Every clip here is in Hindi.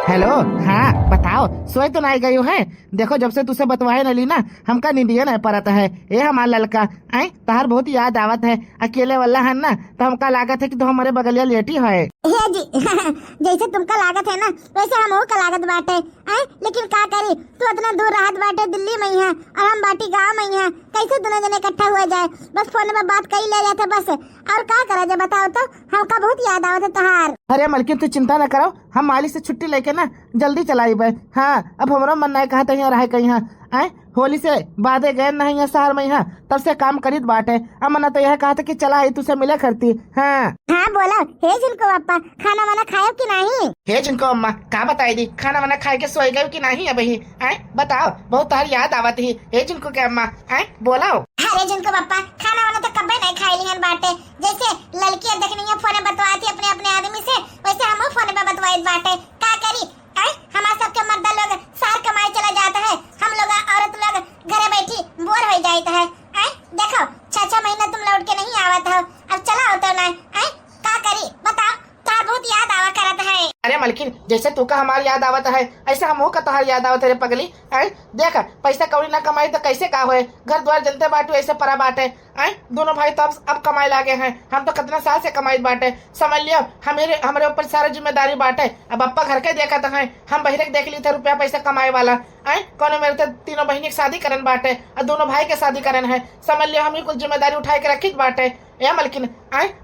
हेलो। हाँ बताओ, सोए तो नहीं गई हो है? देखो जब से तुझसे बतवाए नली ना, हमका नींदिया नहीं पड़ता है। ये हमारा लड़का आई तहार बहुत याद आवत है। अकेले वाला है ना, तो हमका लागत है कि तो हमारे बगलिया लेटी है। हे जी जैसे तुमका लागत है ना वैसे हमहू का लागत बाटे। आई लेकिन का करी, तू इतना दूर रहत बाटे दिल्ली में है और हम बाटी गांव में है, कैसे दोनों जने इकट्ठा हुआ जाए? बस फोन में बात कर ले जाते बस, और का करा जाए बताओ तो। हमका बहुत याद आवत है तोहार। अरे मलकिन तू चिंता न करो, हम मालिक से छुट्टी लेके ना जल्दी चलाई बे। हाँ अब हमारा मन नहीं कहा कहीं रहे कहीं। आए होली से बादे गए नहीं है शहर में, यहाँ तब से काम करीत बाटे। अब मना तो यह कहा था कि चला आई तुझसे मिले करती। हाँ हाँ बोलो। हे जिनको पापा खाना वाना खाओ कि नहीं? हे जिनको अम्मा का बताई दी, खाना वाना खाए के सोई गई कि नहीं अभी? आए बताओ, बहुत तार याद आवत ही। हे जिनको के अम्मा आए बोलो। अरे जिनको पापा खाना वाना तो कभी नहीं खाई लिहन बाटे। जैसे लड़कियां देखनी है फोन बतवाती अपने अपने आदमी से, वैसे हम फोन पे बतवाई बाटे। का करी हमारे सबके मर्द लोग सार कमाई चला जाता है, हम लोग औरत लोग घरे बैठी बोर हो जाते है। देखो 6-6 महीना तुम लौट के नहीं आवत हो, अब चला हो तो ना का करी बताओ। तार बहुत याद आवा करत है। अरे मलकिन जैसे तू का हमारी याद आवत है, ऐसे हम का तोहार याद आवत है रे पगली। देख पैसा कौड़ी ना कमाई तो कैसे का होए, घर द्वार जनते बाटू ऐसे परा बाटे। दोनों भाई तो अब कमाई लागे हैं, हम तो कितना साल से कमाई बाटे। समझ लियो हमारे ऊपर सारा जिम्मेदारी बाटे। अब अप्पा घर के देखा तो है, हम बहिरे देख ली थे रुपया पैसा कमाए वाला। कौन मेरे तो तीनों बहनी की शादी करन बाटे और दोनों भाई के शादी करन है। समझ लियो हम ही कुछ जिम्मेदारी उठाए के रखी बाटे। या मलकिन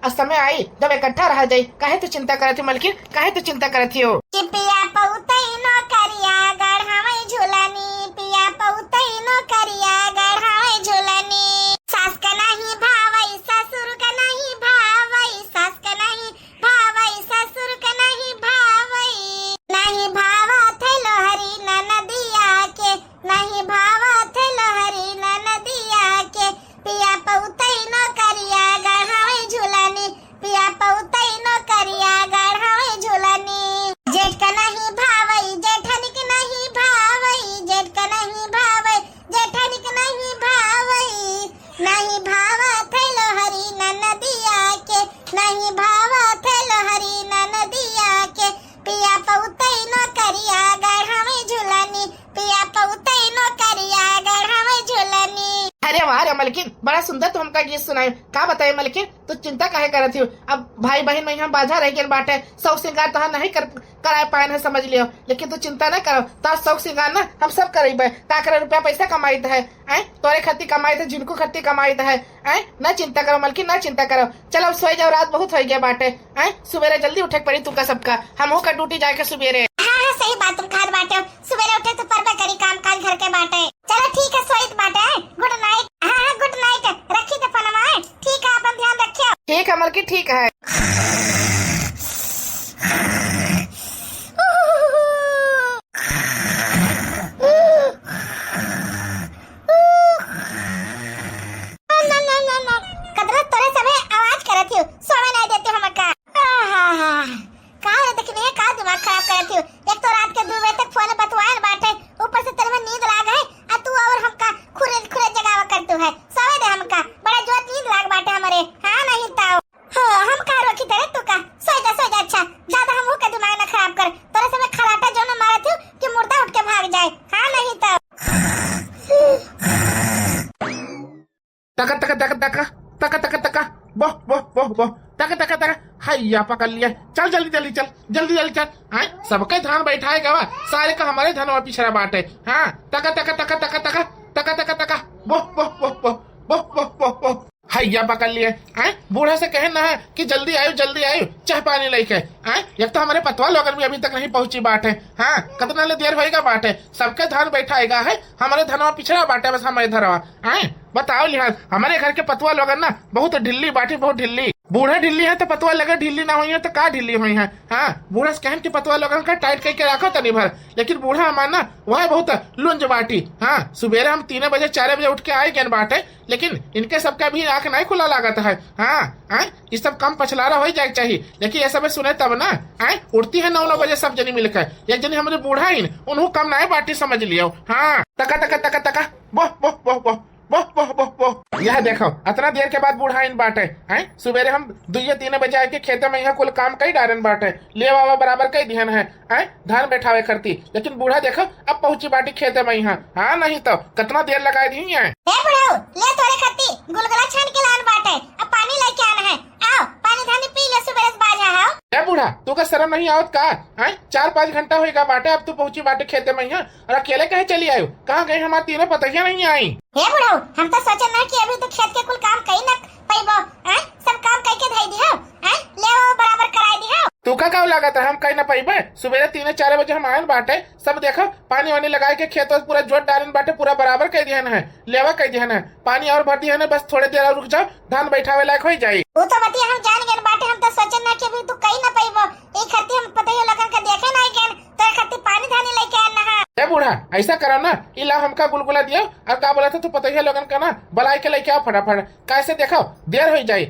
समय आई जब इकट्ठा रह जाये। काहे तू चिंता करती मलकिन, काहे तू चिंता करती हो? पिया पउतई नो करिया गढ़ावे झुलानी, पिया पउतई नो करिया गढ़ावे झुलानी। सास का नहीं भावई ससुर का नहीं भावई, सास का नहीं भावई ससुर का नहीं भावई। नहीं भावा थे लोहरी ननदिया के, नहीं भावा थे लोहरी ननदिया के। पिया पउतई नो करिया गढ़ावे झुलानी, पिया पउतई नो करिया गढ़ावे झुलानी। जेठ का नहीं भावई जेठनिक नहीं भावई, जेठ का नहीं भावई जेठनिक नहीं भावई। नहीं भावा थे लोहरी ननदिया के, नहीं भावा थे लोहरी ननदिया के। पिया पउतई नो करिया गढ़ावे झुलानी, पिया पउतई नो करिया गढ़ावे झुलानी। अरे वाह रे मलकिन, बड़ा सुंदर तुम हमका गीत सुनाए। का बताए मलकिन, तू चिंता काहे करती हो? अब भाई बहन में हम बाझा रह गए बाटे, शौक श्रृंगार तो नहीं कराए पाए है समझ लियो। लेकिन तू चिंता न करो, तार शौक श्रृंगार ना हम सब करेबे। का करे रुपया पैसा कमाई है, तोरे खत्ती कमाई है, जिनको खत्ती कमाई है। न चिंता करो मलकिन, न चिंता करो। चलो सोई जाओ, रात बहुत हो गया बाटे। सुबेरे जल्दी उठे पड़ी तुका सबका, हम का ड्यूटी जाके सुबेरे। हाँ सही बात तुम खाद बाटे। सुबेरे उठे तो परबे करी काम काज घर के बाटे। चलो ठीक है सोइत बाटे। Good night. हाँ गुड नाइट। रखी तो फनमा ठीक है, अपन ध्यान रखियो। ठीक है मलकिन, ठीक है। कदरा तोरे सबे आवाज करत हो, सोवे नहीं देते हमका। का रे देखने का दिमाग खराब करत हो। एक तो रात के 2 बजे तक फोन बतवाए बाटे, ऊपर से तेरे में नींद लाग है आ तू और हमका खुरे खुरे जगावा करतू है। सोवे दे हमका, बड़ा जोर नींद लाग बाटे हमरे। हां नहीं ताओ हम का रोकी तेरे तू का सोई जा। अच्छा ज्यादा हम का दिमाग ना खराब कर, तोरे सबे खराटा जो ना मारत हो कि मुर्दा उठ के भाग जाए। हां नहीं ताओ। तका तका तका तका तका तका तका बो बो बो बो तका तका तका हैया पकड़ लिया। चल जल्दी जल्दी चल, जल्दी जल्दी चल। सबके धान बैठाएगा वा, सारे का हमारे धनवा पिछड़ा बाटे। हाँ तका तका तका तका तका तका तका तका बो बो बो बो बो बो बो बो हैया पकड़ लिए। बूढ़ा से कहे ना है कि जल्दी आयो चाह पानी लेके। एक तो हमारे पतवा लोगन भी अभी तक नहीं पहुंची बाटे। हाँ कितना देर होएगा बाटे, सबके धान बैठाएगा है, हमारे धनवा पिछड़ा बाटे बस हमारे धरवा। बताओ लिहाज हमारे घर के पतवा लोगन ना बहुत ढिल्ली बाटी, बहुत ढिल्ली। बूढ़ा ढिल्ली है तो पतवा लगा ढिल्ली ना हुई है तो का ढिल्ली हुई है। हाँ बूढ़ा से कहन की पतवा लोगन का टाइट करके रखो तनी भर, लेकिन बूढ़ा हमारा ना वह बहुत लुंज बाटी। हाँ सुबेरे हम 3 बजे 4 बजे उठ के आए गए बाटे, लेकिन इनके सबका भी आंख नहीं खुला लागत है। हाँ ये सब कम पछलारा हो जाए चाहिए, लेकिन ये सब सुने तब ना उठती है 9 बजे सब जनी मिलकर। एक जनी हमारे बूढ़ा ही उन्हों कम नहीं बाटी समझ लियो। हाँ तका तका तका तका बो बो बो बो बोह बोह बोह बोह। यह देखो इतना देर के बाद बूढ़ा इन बाटे हैं। सुबेरे हम 2-3 बजे आके खेते में यहाँ कुल काम कई डारन बाटे, ले बाबा बराबर कई ध्यान है धान बैठावे करती, लेकिन बूढ़ा देखो अब पहुंची बाटी खेते में यहाँ। हाँ नहीं तो कितना देर लगाई दी है। ले थोड़े खत्ती गुलगुला छान के लान बाटे, अब पानी लेके आना है। आओ पानी धानी पी ले, सुबह से बाजा आओ। ए बूढ़ा तू का शर्म नहीं आवत का? 4-5 घंटा होएगा बाटे, अब तू पहुंची बाटे खेते में यहाँ और अकेले कहे चली आयो? कहाँ गए हमारे तीनों पतैया नहीं आई? हे बुढ़ाऊ हम तो सोचे ना कि अभी तो खेत के कुल काम कई न पैबो, सब काम कई के धई दियो, ले वो बराबर कराई दियो। तू का लागत है हम कहीं न पाइबे? सुबह 3-4 बजे हम आयल बाटे, सब देखो पानी वानी लगाए के खेत पूरा जोत डालन बाटे, पूरा बराबर कह दिया है, लेवा कह दिया है, पानी और भर दिया है, बस थोड़े देर और रुक जाओ, धान बैठावे लायक हो जाये। वो तो बतिया हम जान गए बाटे, हम तो सोचे ना कि अभी तू कहीं न पाइबो, एक खत्ती हम पतैया लगन के देखे नहीं गए, तो एक खत्ती पानी धानी लेके आना है। ए बूढ़ा ऐसा करो ना, इला हमका गुलगुला दियो और का बोला था तू पतैया लगन का ना बलाई के लेके आओ फटाफट, कैसे देखो देर हो जाये।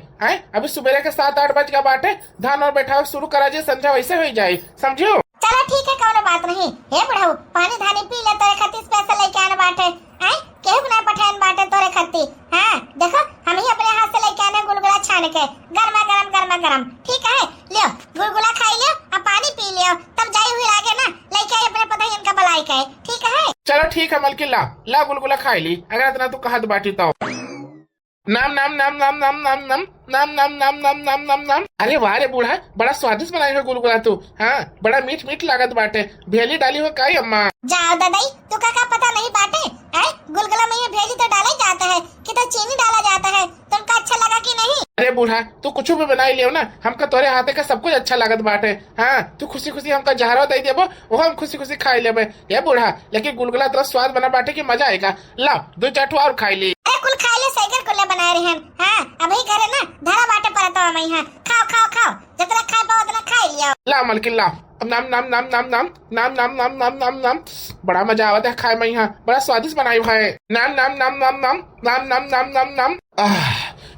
अभी सुबह के 7-8 बज का बाटे, धान और बैठावे शुरू करा जे, समझो वैसे हो जाये, समझो। चलो ठीक है, कौनो बात नहीं। हे बुढ़ाऊ पानी धानी पी ले, तोरे खत्ती स्पेशल लेके आना बाटे, केहू ना पठान बाटे तोरे खत्ती। हाँ देखो हम ही अपने हाथ से लेके आने गुलगुला छान के, गरमा गरम ठीक है। लियो गुलगुला खाई लियो और पानी पी लियो, तब जाई हुई आगे ना लेके आई अपने पता इनका बलाई के, ठीक है। चलो ठीक है मलकी, ला गुलगुला खाई ली, अगर इतना तू कहत बाटी तो। नाम नाम नाम नाम नाम नाम नाम नाम नाम नाम नाम नाम नाम नाम। अरे वाह रे बूढ़ा, बड़ा स्वादिष्ट बनाई हो गुलगुला तू। हाँ बड़ा मीठ लागत बाटे, भेली डाली हो काई अम्मा? जाओ दादाई तू का पता नहीं बाटे, गुलगुला में ये भेजी तो डाला ही जाता है कि तो चीनी डाला जाता है, तुमका अच्छा लगा कि नहीं? अरे बूढ़ा तू कुछ भी बनाई लियो ना, हमका तोरे हाथे का सब कुछ अच्छा लागत बाटे। हाँ तू खुशी खुशी हमका जहरा दे देबो, वो हम खुशी खुशी खाई लेबे। ये बूढ़ा लेकिन गुलगुला तो स्वाद बना बाटे की मजा आएगा, लाओ 2-4 और खाई ली। अरे कुल खाई ले, साइकिल कुल्ला बना रहे हैं। हाँ अभी करे ना धरा बाटे परता मैं यहाँ, खाओ जितना खा पाओ उतना खाई लियो। ला मलकिन ला, नाम नाम नाम नाम नाम नाम नाम नाम नाम नाम नाम। बड़ा मजा आवत है खाए में यहाँ, बड़ा स्वादिष्ट बनाई भाई। नाम नाम नाम नाम नाम नाम नाम नाम नाम नाम।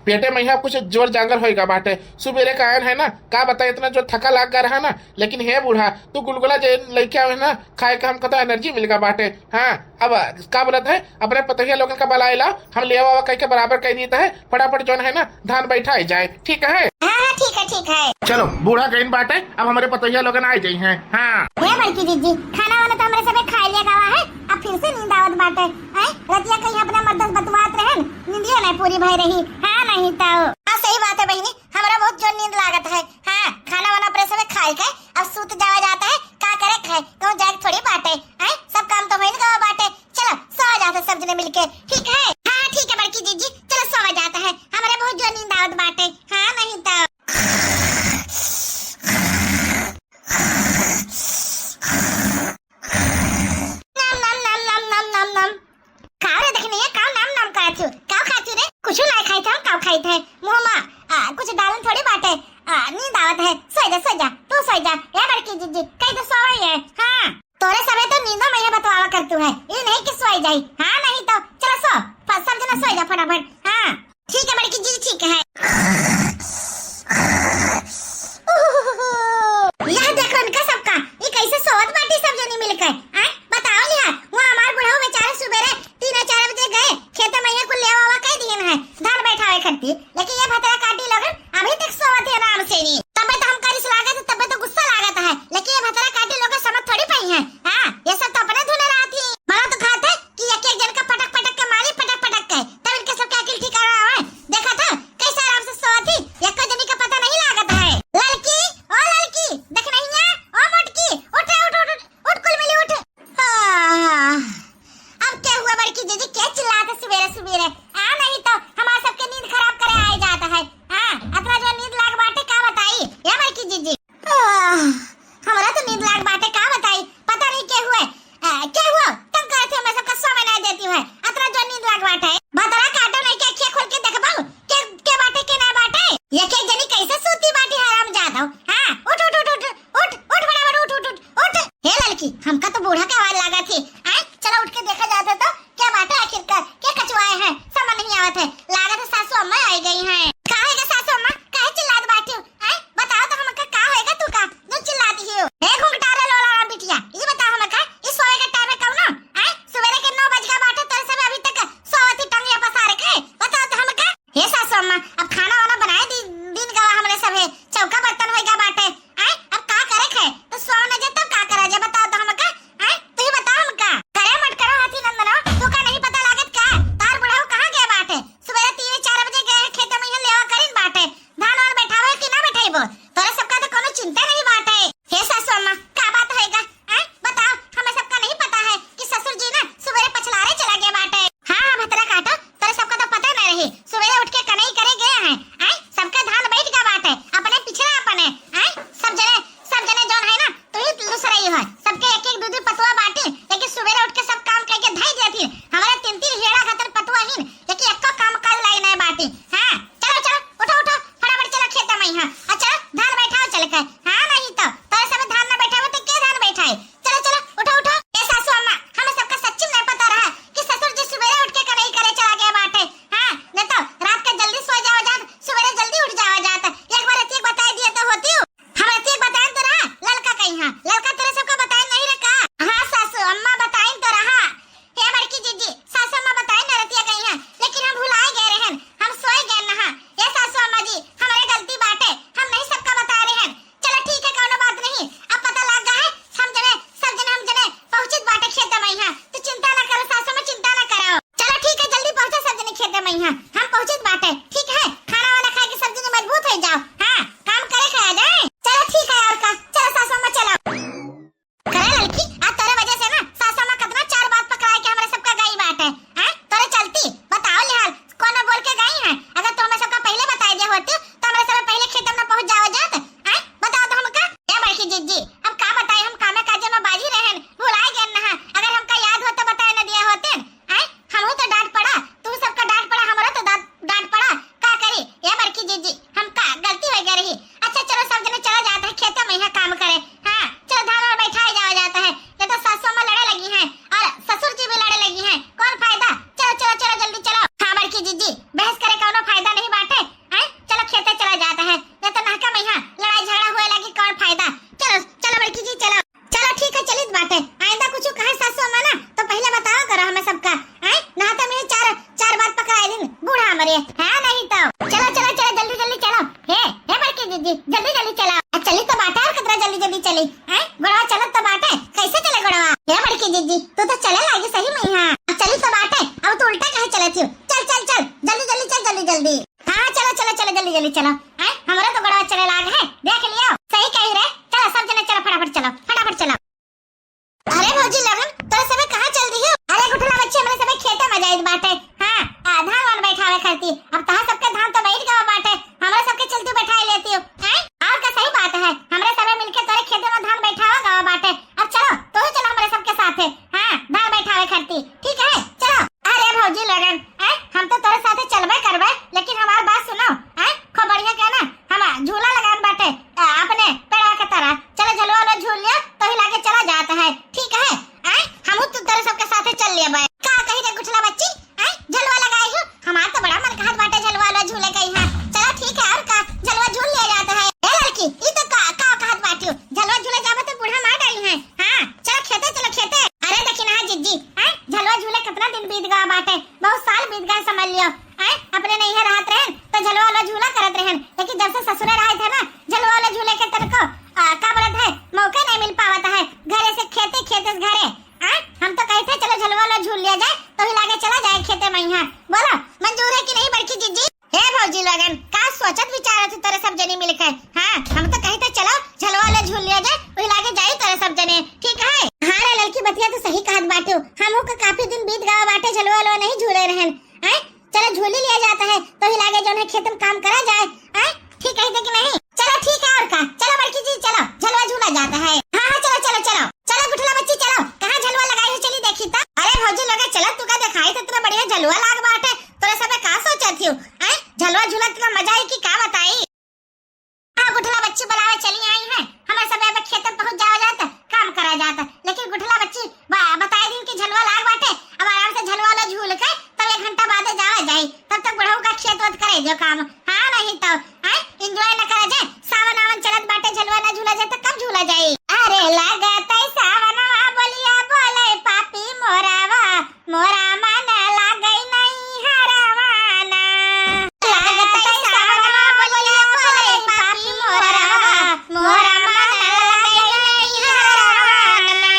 पेटे में यहाँ कुछ जोर जांगर होएगा बाटे, सुबेरे का आयन है ना, का बता इतना जो थका लाग गया रहा ना, लेकिन हे बूढ़ा तू गुलगुला जो लेके आवे ना खाए का हमको तो एनर्जी मिल गया बाटे। हाँ अब का बोलत है, अपने पतैया लोगन का बलाई ला, हम ले आवा कह के बराबर कह देता है, फटाफट जो है ना धान बैठा जाए, ठीक है। हाँ ठीक है। चलो बूढ़ा कहीं बाटे, अब हमारे पतैया लोगन आ जाए हैं। हाँ बड़की दीदी खाना वाना तो हमारे सबे खा लिया गवा है, अब फिर से नींद आवत बाटे। रतिया कहीं अपना मर्दस बतवात रहन, नींदियो नहीं पूरी भई रही। हाँ नहीं तो हाँ सही बात है बहनी, हमारा बहुत जोर नींद लागत है। हाँ खाना वाना अपने सबे खाए के अब सूत जावा जाता है, का करे खाए कहूँ जाग थोड़ी बाटे, सब काम तो होई ना बाटे। चलो सो जाते सब जने मिलके, ठीक है। हाँ ठीक है बड़की दीदी, चलो सो जाता है, हमारे बहुत जोर नींद आवत बाटे। हाँ नहीं तो कुछ डालन थोड़ी बाटे, नींद आवत है, सो जा तू सो जा। ये बड़की जीजी कहीं तो सो रही है। हाँ तोरे सबे तो नींदो में बतवावा करतू है, ये नहीं कि सोई जाई। हाँ नहीं तो चलो सो, सब जना सो जा फटाफट। हाँ ठीक है बड़की जीजी ठीक है। यह देखो इनका सबका, ये कैसे सोवत बाटी सब जनी मिलकर। बताओ लिया वो हमार बुढ़ाऊ बेचारे सुबेरे 3-4 बजे गए खेत में को ले आवा कह दिए है धान बैठावे करती, लेकिन ये भतरा काटी लोगन अभी तक सोवत है आराम से नहीं। तबे तो हम करिस लागत, तबे तो गुस्सा लागत है, लेकिन ये भतरा काटी लोग समझ थोड़ी पाई है। हाँ ये सब तो अपने धुने रहा थी, मला तो खाते कि एक जन का पटक के मारी पटक के, तब इनके सब क्या अकिल ठिकाना है। देखा था कैसा बड़की जीजी तू तो चले लागी सही में यहाँ। अब चली तो बाटे, अब तो उल्टा कहे चले थी। चल चल चल जल्दी जल्दी चल, जल्दी जल्दी। हाँ चलो चलो चलो जल्दी जल्दी चलो। हमारा तो बड़ा चले लाग है, देख लियो सही कही रे। चलो सब जने चलो फटाफट चलो, फटाफट चलो। अरे भौजी लगन तोरे सबे कहाँ चल दी हो? अरे गुठला बच्चे हमरे सबे खेते में जाइत बाटे। हां धान वान बैठावे करती, अब तहां सबके धान तो बैठ गवा बाटे, हमरे सबके चलती बैठाई लेती हो हैं। और का सही बात है, हमरे सबे मिलके तोरे खेते में धान बैठावा गवा बाटे। अब चलो तो ही चलो हमरे सबके साथे। हां धान बैठावे करती, ठीक है चलो। अरे भौजी लगन हम तो तोरे साथे चलबे करबे, लेकिन हमार बात सुनो। खूब बढ़िया के ना हम झूला लगान बाटे अपने पेड़ा के तरह। चलो झलवा लो झूल लियो तो ही लागे चला जाता है, ठीक है। हम तो तेरे सबके साथे चल लिए बे। का कही रे गुठला बच्ची झलवा लगाई हो, हमार तो बड़ा मन कहत बाटे झलवा लो झूले कहीं। हां चलो ठीक है, और का झलवा झूल लिया जाता है। ए लड़की ई तो का कहत बाटी हो, झलवा झूले जाबे तो बूढ़ा मार डाली है। हां चलो खेते चलो खेते। अरे देखी ना जीजी झलवा झूले कितना दिन बीत गया बाटे, बहुत साल बीत गए समझ लियो। अपने नहीं है रहत रहन तो झलवा वाला झूला करत रहन, लेकिन जब से ससुरे रहे थे ना झलवा वाला झूले के तरह को का बोलत है मौका नहीं मिल पावत है। घरे से खेते खेते से घरे हम तो कहते चलो झलवा वाला झूल लिया जाए तो ही लागे चला जाए खेते में। यहाँ बोलो मंजूर है कि नहीं बड़की जीजी? हे भौजी लगन का सोचत विचारत तेरे सब जने मिलकर। हां हम तो कहते चलो झलवा वाला झूल लिया जाए तो ही लागे जाए तेरे सब जने, ठीक है। हां रे लड़की बतिया तो सही कहत बाटे, हमहु का काफी दिन बीत गया बाटे झलवा वाला नहीं झूले रहन। चलो झूल लिया जाता है तो ही लागे जो है खेत में काम करा जाए। ठीक है कि नहीं? चलो ठीक है, और का चलो बड़की जी चलो झलवा झूला जाता है। हां चलो चलो चलो चलो गुठला बच्ची चलो, कहां झलवा लगाई हो चली देखी तो। अरे भौजी लगे चलो तू का दिखाई तो इतना बढ़िया झलवा लाग बाटे, तोरे सबे का सोचत हो झलवा झूला इतना मजा आई कि का बताई। हां गुठला बच्ची बुलावे चली आई है, हमारे सबे अब खेत में पहुंच जावा जाता, काम करा जाता, लेकिन गुठला बच्ची बताए दिन कि झलवा लाग बाटे, अब आराम से झलवा ला झूल के तब 1 घंटा बाद जावा जाए, तब तक बुढ़ऊ का खेत वत करे जो काम। हां नहीं तो एंजॉय न करे जाए, सावन आवन चलत बाटे झलवा ना झूला जाए तो कब झूला जाए। अरे लागत सावनवा बोलिया बोले पापी मोरावा, मोरा मन लागई नहीं हरवाना। लागत सावनवा बोलिया बोले पापी मोरावा, मोरा मन लागई नहीं हरवाना।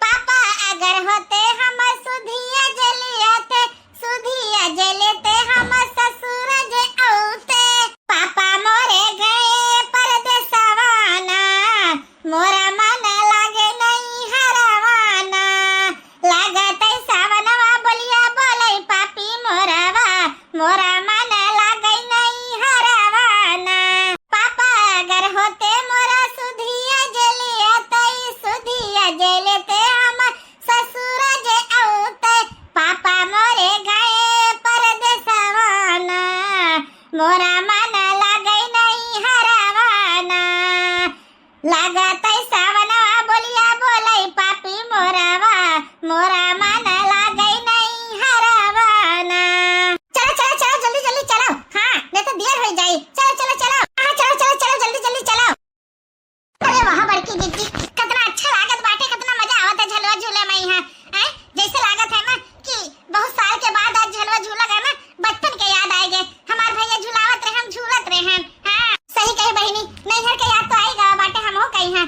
पापा अगर होते हम सुधिया जलियाते, सुधिया जलेते हम ससुर जे औते। पापा मोरे गए परदेसवाना, मोरा मन लागे नहीं हरवाना। लागत सावनवा बोलिया बोले पापी मोरावा, मोरा मन लागे नहीं हरवाना। पापा अगर होते मोरा सुधिया जलियाते, सुधिया जलेते हम ससुर जे औते। पापा मोरे गए परदेसवाना, मोरा मन लागे नहीं हरवाना। लागत सावनवा बोलिया बोले पापी मोरावा, मोरा मन लागे नहीं हरवाना। चलो चलो चलो जल्दी जल्दी चलो, हां नहीं तो देर हो जाए। चलो चलो चलो हां चलो चलो चलो जल्दी जल्दी चलो। अरे वाह बड़की जीजी कितना अच्छा लागत बाटे, कितना मजा आवत है झलवा झूले में। यहाँ जैसे लागत है ना कि बहुत साल के बाद आज झलवा झूला गया ना, बचपन के याद आए गए। हमार भैया झूलावत रहे, हम झूलत रहे हैं। हां सही कही बहिनी, नैहर के याद तो आई गवा बाटे हम हो कहीं। हां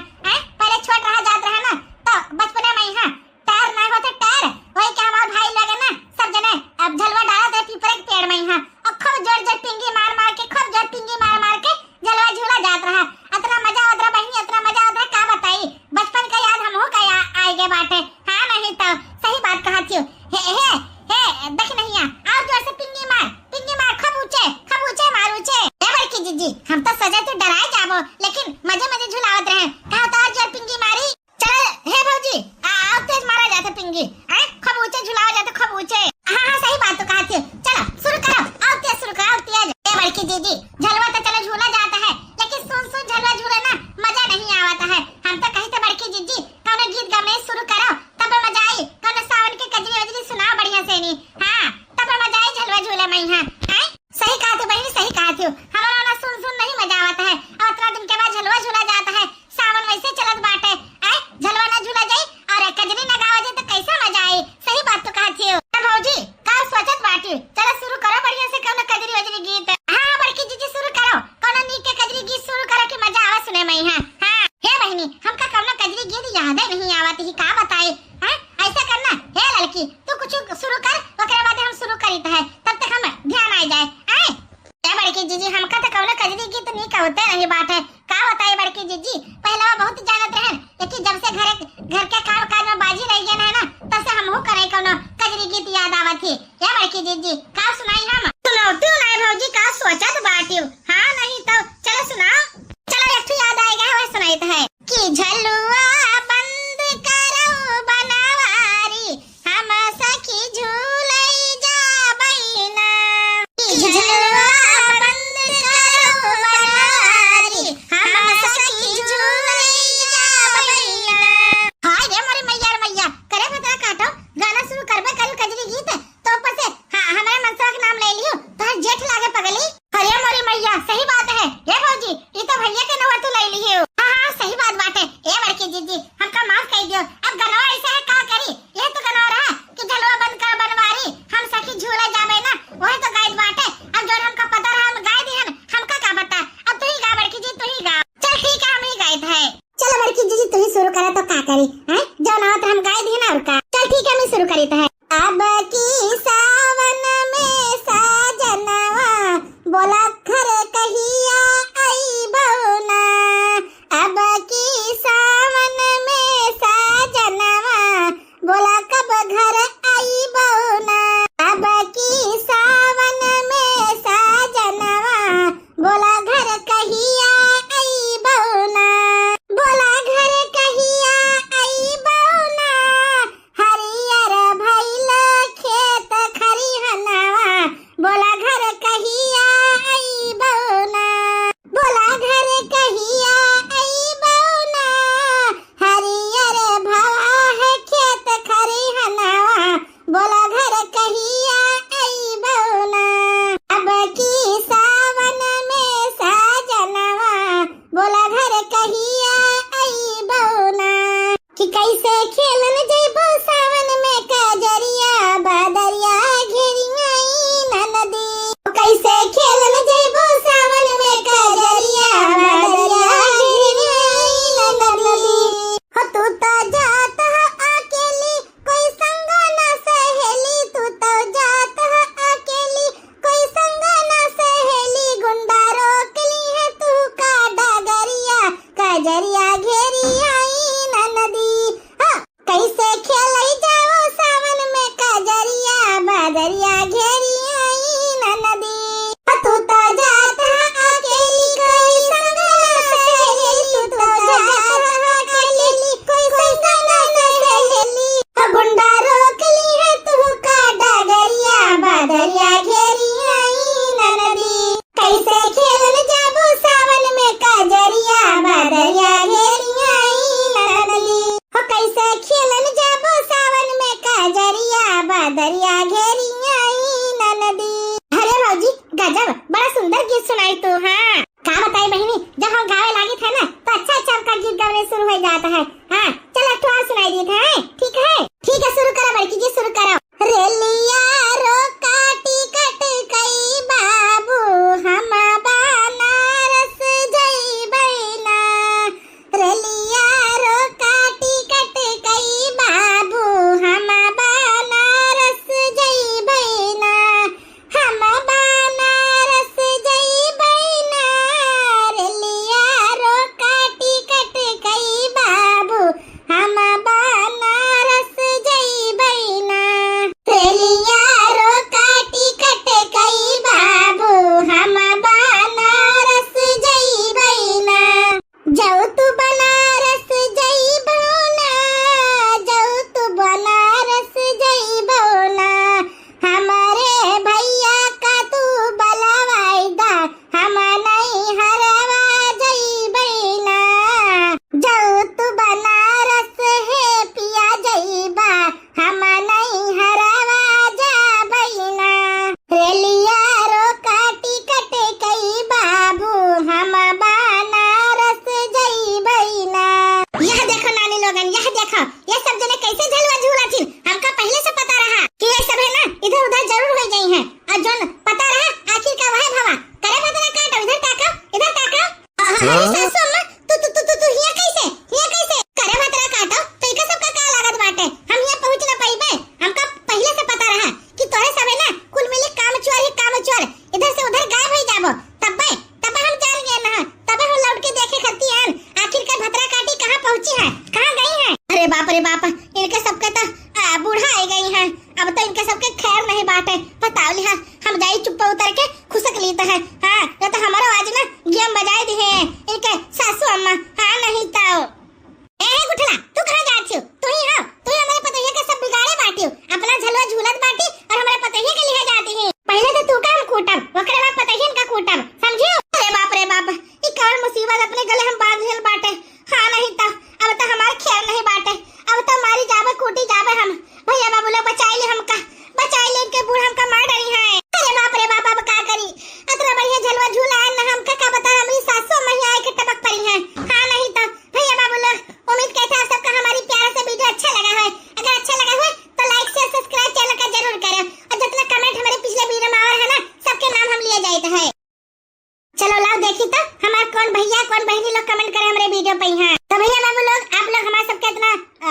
पहले छोट रहा जात रहा ना तो बचपन में यहाँ टायर ना होते टायर, वही के हमार भाई लगे ना सब जने अब झलवा डालत है पीपल के पेड़ में। यहाँ और खूब जोर जोर पिंगी मार मार के, खूब जोर पिंगी मार मार के झलवा झूला जात रहा। इतना मजा आवत रहा बहिनी, इतना मजा आवत रहा का बताई। बचपन का याद हम हो का आई गए बाटे। हां नहीं तो सही बात कहा थी। हे देख नहीं आओ जोर से पिंगी मार खूब ऊंचे मार ऊंचे। ए बड़की जीजी हम तो सजा तो डराए जाबो, लेकिन मजे मजे झुलावत रहे। कहा तो और जोर पिंगी मारी। चल हे भौजी आओ तेज मारा जाता पिंगी, खूब ऊंचे झुलावा जाता खूब ऊंचे। हां सही बात तो कहा थी। चलो शुरू करो, आओ तेज शुरू करो तेज। ए बड़की जीजी झलवा तो चलो झूला जाता है, लेकिन सुन झलवा झूले ना मजा नहीं आवता है। हम तो कहते बड़की जीजी कौन गीत गाने शुरू करो तब मजा आई, कौन सावन के कजरी वजरी सुनाओ बढ़िया से नी। हां तब मजा आई झलवा झूले में। यहाँ सही कहा थी बहनी, सही कहा थी। हमारा ना सुन नहीं मजा आवता है, और इतना दिन के बाद झलवा झूला जाता है। सावन वैसे चलत बाटे, झलवा ना झूला जाए और कजरी ना गावा जाए तो कैसा मजा आई। सही बात तो कहा थी भौजी का सोचत बाटी। चलो शुरू करो बढ़िया से कौन कजरी वजरी गीत। हां बड़की जीजी शुरू करो, कौन नीक के कजरी गीत शुरू करो कि मजा आवे सुने में। हां हे बहनी हमका कौन कजरी गीत याद है नहीं आवत ही का बताए। कुछ शुरू कर, ओकरे बाद हम शुरू करित है, तब तक हम ध्यान आ जाए। आए क्या बड़की जीजी, हमका तो कौनो कजरी गीत नहीं कहते नहीं बात है। का बताए बड़की जीजी, पहले वो बहुत जानत रहन, लेकिन जब से घर के काम काज में बाजी रह गए है ना, तब से हमहू करे कौनो कजरी गीत याद आवत है। क्या बड़की जीजी का सुनाई हम? सुनाओती नहीं भौजी, का सोचत बाटियो? हां नहीं तो चलो सुनाओ। चलो एक याद आएगा, वह सुनाइत है कि झलुआ बंद करो बनवारी, हम सखी झूलई जाबई ना। कि झलुआ बंद करो बनवारी, हम सखी झूलई जाबई ना। हाय रे मोरे मैया करे बता काटो, गाना शुरू करबे कल कजरी गीत तो ऊपर से हमारे मनसा का नाम ले लियो तो जेठ लागे पगली। अरे मोरे मैया सही बात है ये भौजी, ये तो भैया के नवा तो ले लियो। हां सही बात बाटे। ए बड़की जीजी हमका माफ कर दियो, अब गनवा ऐसा है का करी? ये तो गनवा रहा कि झलवा बंद कर बनवारी, हम सखी झूला जाबे ना, वही तो गाइड बाटे। अब जो हमका पता रहा हम गाय दिहन, हमका का बता। अब तू ही गा बड़की जी, तू ही गा। चल ठीक है हम ही गाइड है। चलो बड़की जीजी तू ही शुरू करे तो का करी हैं, जो ना तो हम गाय दिहन और का। चल ठीक है हम शुरू करित है। अब की सावन में साजनवा बोला घर कहिया आई बौना, अब की सावन में साजनवा बोला कब घर आई बौना, अब की सावन में साजनवा बोला घर कहिया आई बौना, बोला घर कहिया आई बौना, हरियर भइल खेत खरिहनवा, बोला घर कहिया आई बौना, बोला घर कहिया आई बौना, हरियर भवा है खेत खरिहनवा, बोला घर कहिया आई बौना, अब की सावन में साजनवा बोला घर कहिया आई बौना। कि कैसे खेलन जइबो सावन में कजरिया, बादरिया घेरियाई नदी, कैसे खेलन जइबो सावन में कजरिया, बादरिया घेरियाई नदी। हो तू तो जात हो अकेली, कोई संग ना सहेली, तू तो जात हो अकेली, कोई संग ना सहेली, गुंडा रोक ली है तू का डगरिया, कजरिया घेरियाई नदी। हाँ कैसे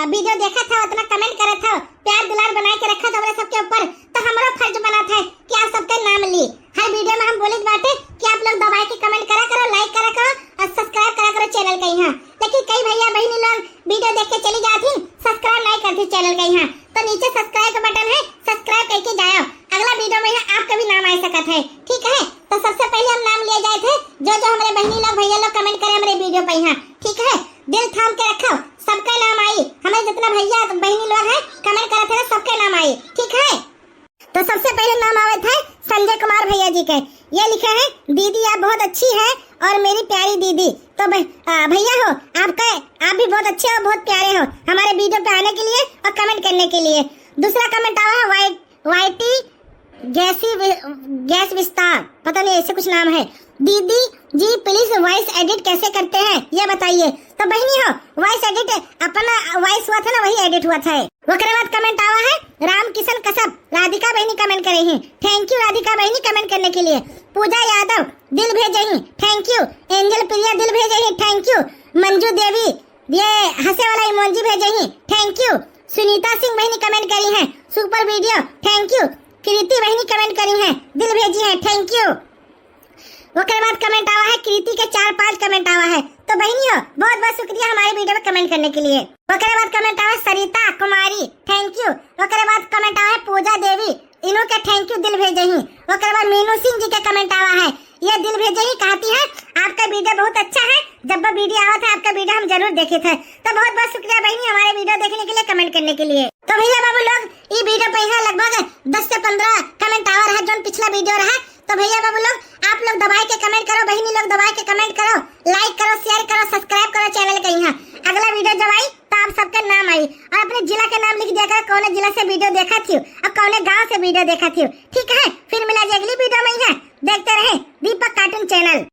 वीडियो देखा था उतना कमेंट करे था, प्यार दुलार बना के रखा था हमारे सबके ऊपर, तो हमारा फर्ज बना था कि आप सबका नाम ली। हर वीडियो में हम बोलित बाटे कि आप लोग दबा के कमेंट करा करो, लाइक करा करो और सब्सक्राइब करा करो चैनल का यहाँ। लेकिन कई भैया बहनी लोग वीडियो देख के चली जाती, सब्सक्राइब नहीं करती चैनल का यहाँ। तो नीचे सब्सक्राइब का बटन है, सब्सक्राइब करके जाओ, अगला वीडियो में आपका भी नाम आ सकता है, ठीक है। तो सबसे पहले हम नाम लिए जाए थे जो हमारे बहनी लोग भैया लोग कमेंट करे हमारे वीडियो पे यहाँ, ठीक है। दिल थाम के रखो, सबका नाम आई, हमारे जितना भैया बहनी लोग हैं कमेंट करे थे सबके नाम आई, ठीक है। तो सबसे पहले नाम आवे थे संजय कुमार भैया जी के। ये लिखा है दीदी आप बहुत अच्छी है और मेरी प्यारी दीदी। तो भैया हो आप भी बहुत अच्छे हो, बहुत प्यारे हो हमारे वीडियो पे आने के लिए और कमेंट करने के लिए। दूसरा कमेंट आया है वाईटी गैस विस्तार, पता नहीं ऐसे कुछ नाम है। दीदी जी प्लीज वॉइस एडिट कैसे करते हैं ये बताइए। तो बहनी हो वॉइस एडिट अपना वॉइस हुआ था ना, वही एडिट हुआ था। उसके बाद कमेंट आया है राम किशन कसब, राधिका बहनी कमेंट करे हैं, थैंक यू राधिका बहनी कमेंट करने के लिए। पूजा यादव दिल भेजे हैं, थैंक यू। एंजल प्रिया दिल भेजे हैं, थैंक यू। मंजू देवी ये हंसे वाला इमोजी भेजे हैं, थैंक यू। सुनीता सिंह बहनी कमेंट करी है, सुपर वीडियो, थैंक यू। कृति बहनी कमेंट करी है, दिल भेजी है, थैंक यू। उसके बाद कमेंट आवा है कृति के 4-5 कमेंट आवा है। तो बहनी हो बहुत बहुत शुक्रिया हमारे वीडियो में कमेंट करने के लिए। उसके बाद कमेंट आवा है सरिता कुमारी, थैंक यू। उसके बाद कमेंट आवा है पूजा देवी, इन्हों के थैंक यू दिल भेजे ही। उसके बाद मीनू सिंह जी के कमेंट आवा है, ये दिल भेजे ही, कहती है आपका वीडियो बहुत अच्छा है, जब वो वीडियो आवा था आपका वीडियो हम जरूर देखे थे। तो बहुत बहुत शुक्रिया बहनी हमारे वीडियो देखने के लिए, कमेंट करने के लिए। तो भैया बाबू लोग ये वीडियो पे यहाँ लगभग 10 से 15 कमेंट आवा रहा जो पिछला वीडियो रहा। तो भैया बाबू लोग आप लोग दबाए के कमेंट करो, बहनी लोग दबाए के कमेंट करो, लाइक करो, शेयर करो, सब्सक्राइब करो चैनल का यहाँ। अगला वीडियो जब आई तो आप सबका नाम आई और अपने जिला का नाम लिख दिया करो, कौन जिला से वीडियो देखा थी और कौन गाँव से वीडियो देखा थी, ठीक है। फिर मिला अगली वीडियो में यहाँ, देखते रहे दीपक कार्टून चैनल।